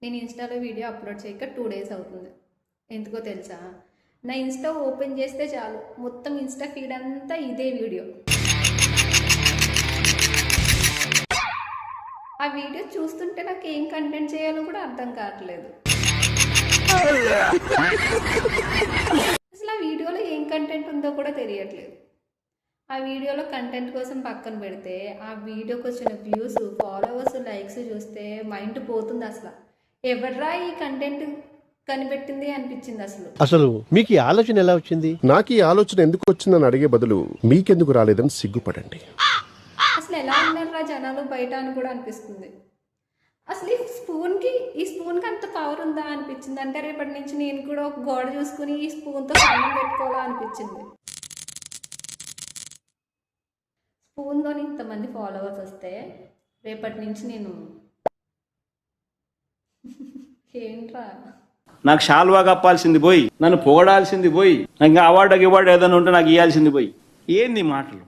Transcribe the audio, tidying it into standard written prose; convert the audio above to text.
నేను ఇన్స్టాలో video upload చేయక 2 డేస్ అవుతుంది. ఎందుకో తెలుసా? నా ఇన్స్టా ఓపెన్ చేస్తే చాలు మొత్తం ఇన్స్టా ఫీడ్ అంతా ఇదే వీడియో. ఆ వీడియో చూస్తుంటే నాకు ఏం కంటెంట్ చేయాలో కూడా అర్థం కావట్లేదు. అసలు ఆ వీడియోలో ఏం కంటెంట్ ఉందో కూడా తెలియట్లేదు. ఆ వీడియోలో కంటెంట్ కోసం పక్కన పెడితే ఆ వీడియోకి వచ్చిన వ్యూస్, ఫాలోవర్స్, లైక్స్ చూస్తే మైండ్ పోతుంది. అసలు ఎవర్రా ఈ కంటెంట్ కనిపెట్టింది అనిపించింది. అసలు మీకు ఈ ఆలోచన ఎలా వచ్చింది? నాకు ఈ ఆలోచన ఎందుకు వచ్చిందని అడిగే బదులు మీకెందుకు రాలేదని సిగ్గుపడండి. అసలు ఎలా ఉన్నారా జనాలు బయట అని కూడా అనిపిస్తుంది. అసలు ఈ స్పూన్కి అంత పవర్ ఉందా అనిపించింది. అంటే రేపటి నుంచి నేను కూడా ఒక గోడ చూసుకుని ఈ స్పూన్తో సన్నం పెట్టుకోవాలా అనిపించింది. స్పూన్తో ఇంతమంది ఫాలోవర్స్ వస్తే రేపటి నుంచి నేను ఏంట్రా నాకు షాల్వా కప్పాల్సింది పోయి, నన్ను పొగడాల్సింది పోయి, నాకు ఇంకా అవార్డు ఏదైనా ఉంటే నాకు ఇవ్వాల్సింది పోయి. ఏంది మాటలు?